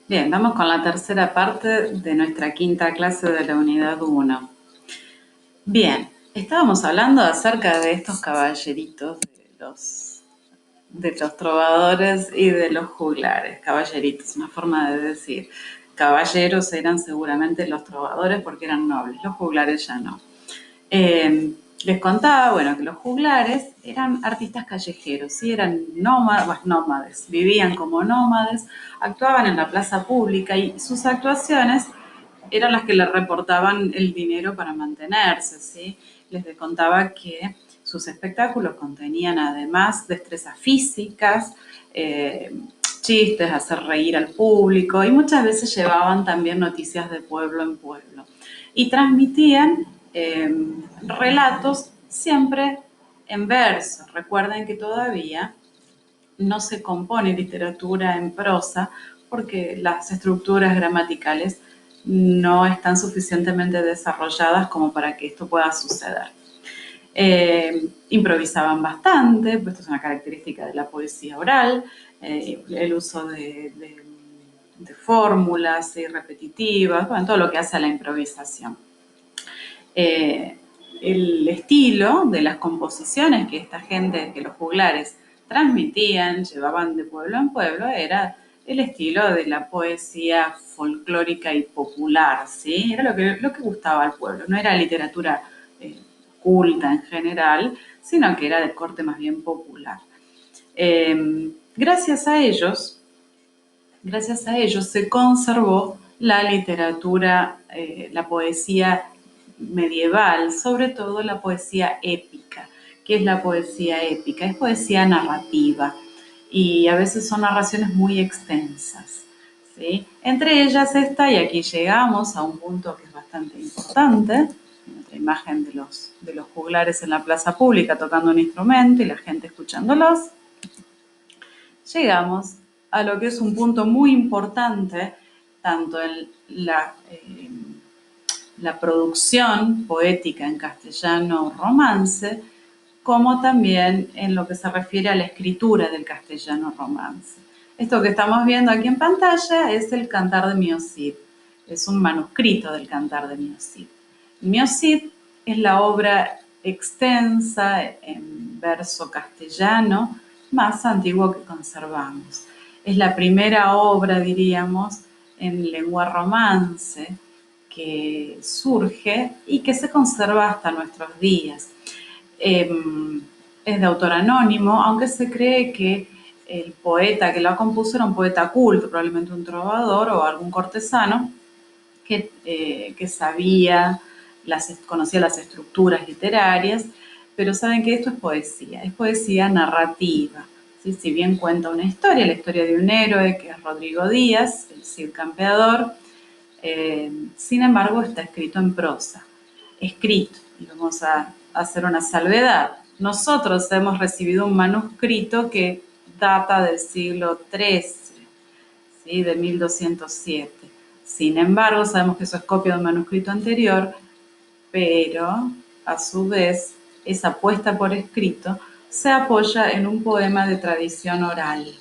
Bien, vamos con la tercera parte de nuestra quinta clase de la unidad 1. Bien, estábamos hablando acerca de estos caballeritos, de los trovadores y de los juglares. Caballeritos, una forma de decir. Caballeros eran seguramente los trovadores porque eran nobles, los juglares ya no. Les contaba, bueno, que los juglares eran artistas callejeros, ¿sí? Eran nómades, vivían como nómades, actuaban en la plaza pública y sus actuaciones eran las que les reportaban el dinero para mantenerse, ¿sí? Les contaba que sus espectáculos contenían además destrezas físicas, chistes, hacer reír al público y muchas veces llevaban también noticias de pueblo en pueblo. Y transmitían relatos siempre en verso. Recuerden que todavía no se compone literatura en prosa porque las estructuras gramaticales no están suficientemente desarrolladas como para que esto pueda suceder. Improvisaban bastante, pues esto es una característica de la poesía oral, el uso de fórmulas repetitivas, bueno, todo lo que hace a la improvisación. Eh, el estilo de las composiciones que esta gente, que los juglares transmitían, llevaban de pueblo en pueblo, era el estilo de la poesía folclórica y popular, ¿sí? Era lo que gustaba al pueblo, no era literatura eh, culta en general, sino que era de corte más bien popular. Gracias a ellos, se conservó la literatura, la poesía medieval, sobre todo la poesía épica. ¿Qué es la poesía épica? Es poesía narrativa y a veces son narraciones muy extensas, ¿sí? Entre ellas esta, y aquí llegamos a un punto que es bastante importante, la imagen de los juglares en la plaza pública tocando un instrumento y la gente escuchándolos, llegamos a lo que es un punto muy importante, tanto en la producción poética en castellano romance, como también en lo que se refiere a la escritura del castellano romance. Esto que estamos viendo aquí en pantalla es el Cantar de Mio Cid, es un manuscrito del Cantar de Mio Cid. Mio Cid es la obra extensa en verso castellano más antiguo que conservamos. Es la primera obra, diríamos, en lengua romance que surge y que se conserva hasta nuestros días. Eh, es de autor anónimo, aunque se cree que el poeta que la compuso era un poeta culto, probablemente un trovador o algún cortesano que conocía las estructuras literarias, pero saben que esto es poesía narrativa. ¿Sí? Si bien cuenta una historia, la historia de un héroe que es Rodrigo Díaz, el Cid Campeador, sin embargo está escrito en prosa, escrito, y vamos a hacer una salvedad. Nosotros hemos recibido un manuscrito que data del siglo XIII, ¿sí? De 1207. Sin embargo, sabemos que eso es copia de un manuscrito anterior, pero a su vez esa puesta por escrito se apoya en un poema de tradición oral,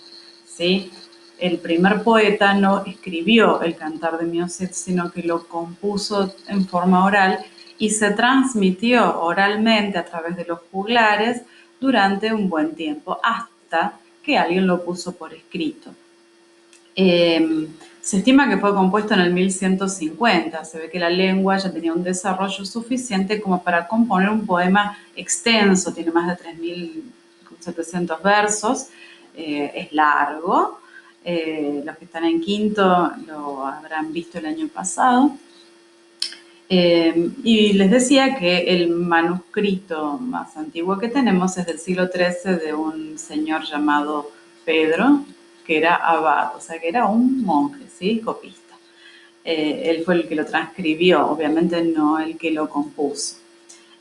¿sí? El primer poeta no escribió el Cantar de Mio Cid, sino que lo compuso en forma oral y se transmitió oralmente a través de los juglares durante un buen tiempo, hasta que alguien lo puso por escrito. Se estima que fue compuesto en el 1150. Se ve que la lengua ya tenía un desarrollo suficiente como para componer un poema extenso, tiene más de 3.700 versos, es largo. Los que están en quinto lo habrán visto el año pasado. Y les decía que el manuscrito más antiguo que tenemos es del siglo XIII de un señor llamado Pedro, que era abad, o sea que era un monje, ¿sí? Copista. Él fue el que lo transcribió, obviamente no el que lo compuso.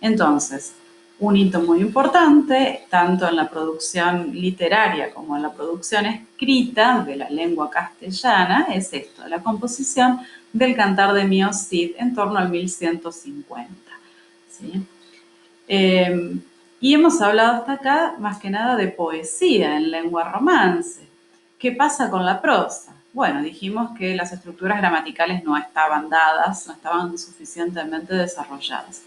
Entonces, un hito muy importante, tanto en la producción literaria como en la producción escrita de la lengua castellana, es esto, la composición del Cantar de Mio Cid en torno al 1150. ¿Sí? Eh, y hemos hablado hasta acá más que nada de poesía en lengua romance. ¿Qué pasa con la prosa? Bueno, dijimos que las estructuras gramaticales no estaban dadas, no estaban suficientemente desarrolladas.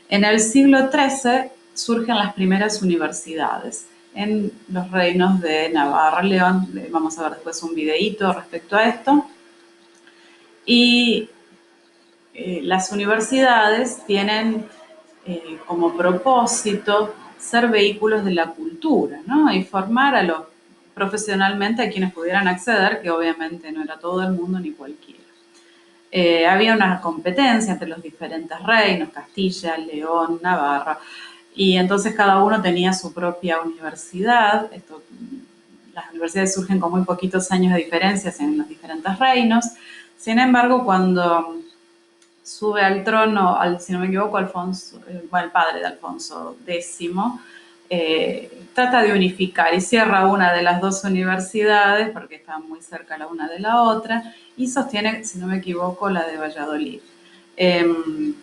En el siglo XIII surgen las primeras universidades en los reinos de Navarra, León. Vamos a ver después un videíto respecto a esto. Y las universidades tienen como propósito ser vehículos de la cultura, ¿no? Y formar profesionalmente a quienes pudieran acceder, que obviamente no era todo el mundo ni cualquiera. Había una competencia entre los diferentes reinos, Castilla, León, Navarra, y entonces cada uno tenía su propia universidad. Las universidades surgen con muy poquitos años de diferencias en los diferentes reinos. Sin embargo, cuando sube al trono, si no me equivoco, Alfonso, el padre de Alfonso X, trata de unificar y cierra una de las dos universidades, porque estaban muy cerca la una de la otra, y sostiene, si no me equivoco, la de Valladolid. ¿Qué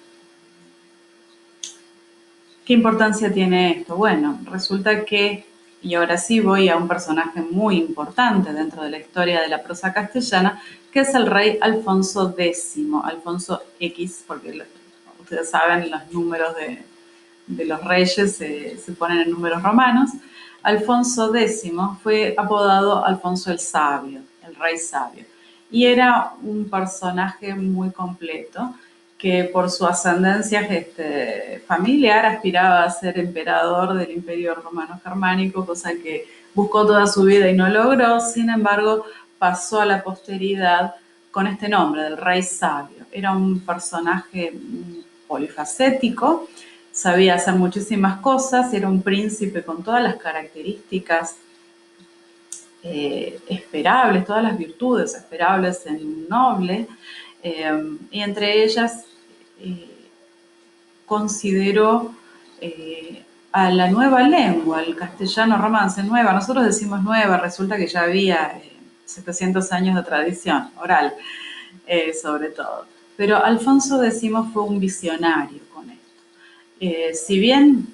importancia tiene esto? Bueno, resulta que, y ahora sí voy a un personaje muy importante dentro de la historia de la prosa castellana, que es el rey Alfonso X, Alfonso X, porque ustedes saben, los números de los reyes se ponen en números romanos. Alfonso X fue apodado Alfonso el Sabio, el rey sabio, y era un personaje muy completo que por su ascendencia familiar aspiraba a ser emperador del Imperio Romano Germánico, cosa que buscó toda su vida y no logró. Sin embargo, pasó a la posteridad con este nombre, del Rey Sabio. Era un personaje polifacético, sabía hacer muchísimas cosas, era un príncipe con todas las características esperables, todas las virtudes esperables en un noble, y entre ellas consideró a la nueva lengua, el castellano romance, nueva. Nosotros decimos nueva, resulta que ya había 700 años de tradición oral, sobre todo. Pero Alfonso X fue un visionario con esto. Si bien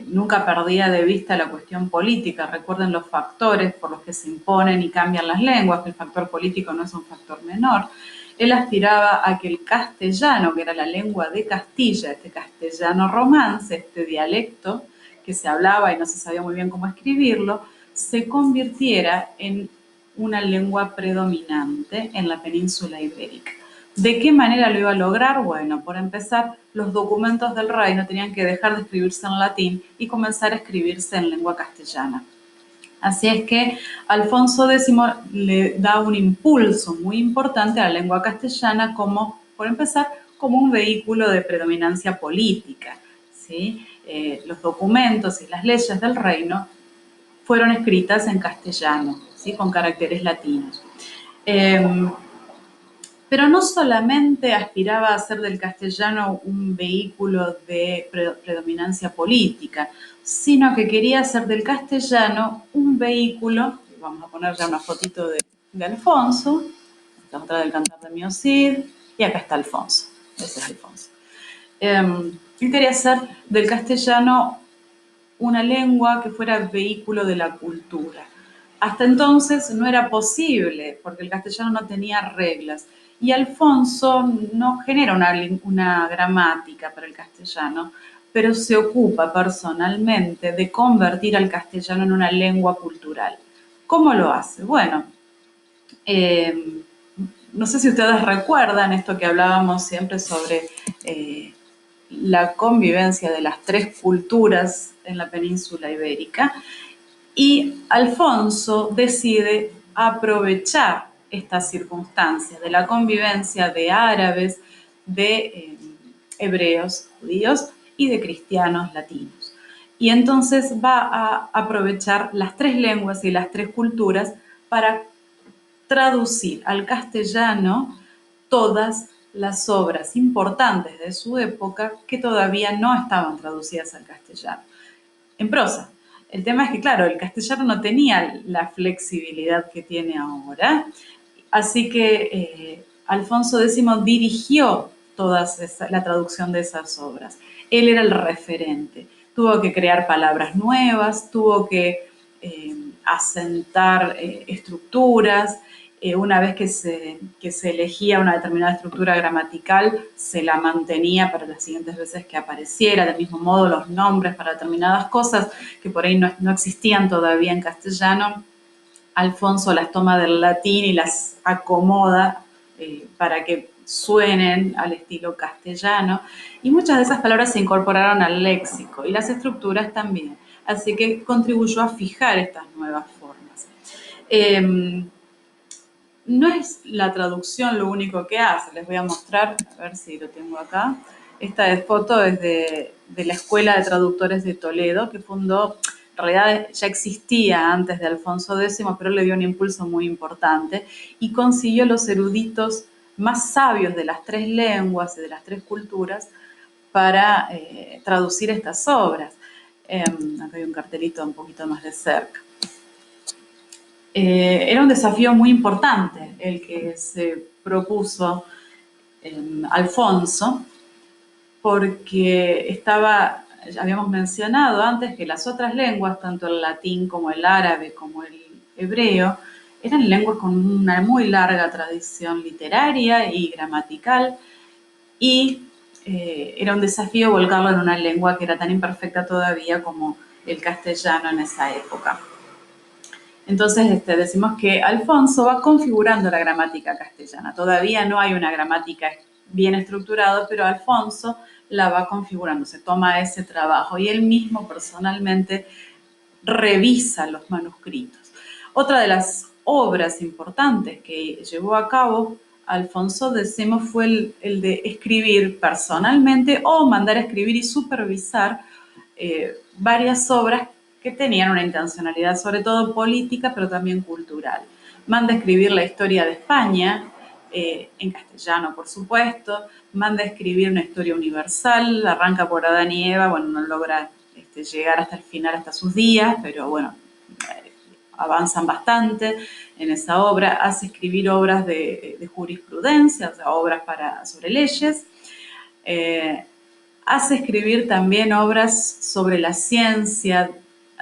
nunca perdía de vista la cuestión política, recuerden los factores por los que se imponen y cambian las lenguas, que el factor político no es un factor menor. Él aspiraba a que el castellano, que era la lengua de Castilla, este castellano romance, este dialecto que se hablaba y no se sabía muy bien cómo escribirlo, se convirtiera en una lengua predominante en la península ibérica. ¿De qué manera lo iba a lograr? Bueno, por empezar, los documentos del reino tenían que dejar de escribirse en latín y comenzar a escribirse en lengua castellana. Así es que Alfonso X le da un impulso muy importante a la lengua castellana como, por empezar, como un vehículo de predominancia política, ¿sí? Los documentos y las leyes del reino fueron escritas en castellano, ¿sí? Con caracteres latinos. Pero no solamente aspiraba a hacer del castellano un vehículo de predominancia política, sino que quería hacer del castellano un vehículo, vamos a poner ya una fotito de Alfonso, esta otra del Cantar de Mio Cid, y acá está Alfonso, ese es Alfonso. Él quería hacer del castellano una lengua que fuera vehículo de la cultura. Hasta entonces no era posible, porque el castellano no tenía reglas. Y Alfonso no genera una gramática para el castellano, pero se ocupa personalmente de convertir al castellano en una lengua cultural. ¿Cómo lo hace? Bueno, no sé si ustedes recuerdan esto que hablábamos siempre sobre la convivencia de las tres culturas en la península ibérica, y Alfonso decide aprovechar estas circunstancias de la convivencia de árabes, de hebreos, judíos y de cristianos latinos. Y entonces va a aprovechar las tres lenguas y las tres culturas para traducir al castellano todas las obras importantes de su época que todavía no estaban traducidas al castellano, en prosa. El tema es que, claro, el castellano no tenía la flexibilidad que tiene ahora, así que Alfonso X dirigió la traducción de esas obras. Él era el referente. Tuvo que crear palabras nuevas, tuvo que asentar estructuras, Una vez que se elegía una determinada estructura gramatical, se la mantenía para las siguientes veces que apareciera. Del mismo modo, los nombres para determinadas cosas que por ahí no existían todavía en castellano, Alfonso las toma del latín y las acomoda para que suenen al estilo castellano, y muchas de esas palabras se incorporaron al léxico y las estructuras también. Así que contribuyó a fijar estas nuevas formas. No es la traducción lo único que hace. Les voy a mostrar, a ver si lo tengo acá. Esta foto es de la Escuela de Traductores de Toledo, que fundó, en realidad ya existía antes de Alfonso X, pero le dio un impulso muy importante y consiguió los eruditos más sabios de las tres lenguas y de las tres culturas para traducir estas obras. Acá hay un cartelito un poquito más de cerca. Era un desafío muy importante el que se propuso Alfonso, porque habíamos mencionado antes que las otras lenguas, tanto el latín como el árabe como el hebreo, eran lenguas con una muy larga tradición literaria y gramatical, y era un desafío volcarlo en una lengua que era tan imperfecta todavía como el castellano en esa época. Entonces decimos que Alfonso va configurando la gramática castellana. Todavía no hay una gramática bien estructurada, pero Alfonso la va configurando, se toma ese trabajo y él mismo personalmente revisa los manuscritos. Otra de las obras importantes que llevó a cabo Alfonso X fue el de escribir personalmente o mandar a escribir y supervisar varias obras que tenían una intencionalidad sobre todo política, pero también cultural. Manda a escribir la historia de España, en castellano, por supuesto. Manda a escribir una historia universal, arranca por Adán y Eva, bueno, no logra llegar hasta el final, hasta sus días, pero bueno, avanzan bastante en esa obra. Hace escribir obras de jurisprudencia, o sea, obras sobre leyes. Hace escribir también obras sobre la ciencia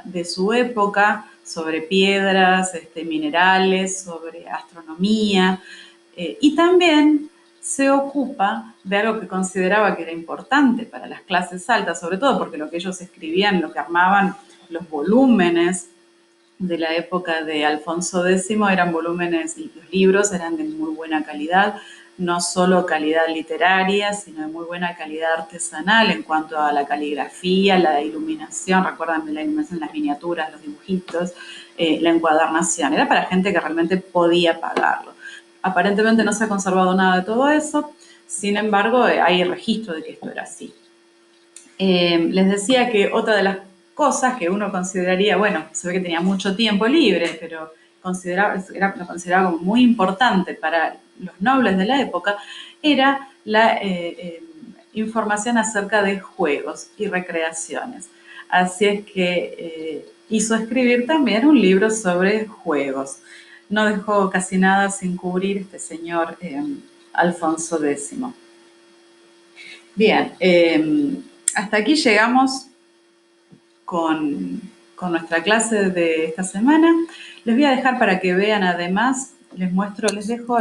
de su época, sobre piedras, minerales, sobre astronomía, y también se ocupa de algo que consideraba que era importante para las clases altas, sobre todo porque lo que ellos escribían, lo que armaban los volúmenes de la época de Alfonso X eran volúmenes, y los libros eran de muy buena calidad, no solo calidad literaria, sino de muy buena calidad artesanal en cuanto a la caligrafía, la iluminación, recuerdan la iluminación, las miniaturas, los dibujitos, la encuadernación. Era para gente que realmente podía pagarlo. Aparentemente no se ha conservado nada de todo eso, sin embargo hay registro de que esto era así. Les decía que otra de las cosas que uno consideraría, bueno, se ve que tenía mucho tiempo libre, pero lo consideraba como muy importante para los nobles de la época, era la información acerca de juegos y recreaciones. Así es que hizo escribir también un libro sobre juegos. No dejó casi nada sin cubrir este señor Alfonso X. Bien, hasta aquí llegamos con, con nuestra clase de esta semana. Les voy a dejar para que vean, además, les dejo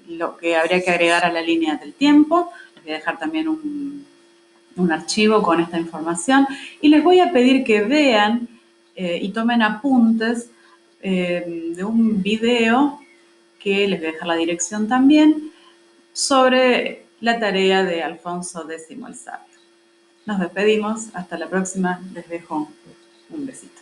lo que habría que agregar a la línea del tiempo. Les voy a dejar también un archivo con esta información y les voy a pedir que vean y tomen apuntes de un video que les voy a dejar la dirección también, sobre la tarea de Alfonso X el Sabio. Nos despedimos, hasta la próxima, les dejo un besito.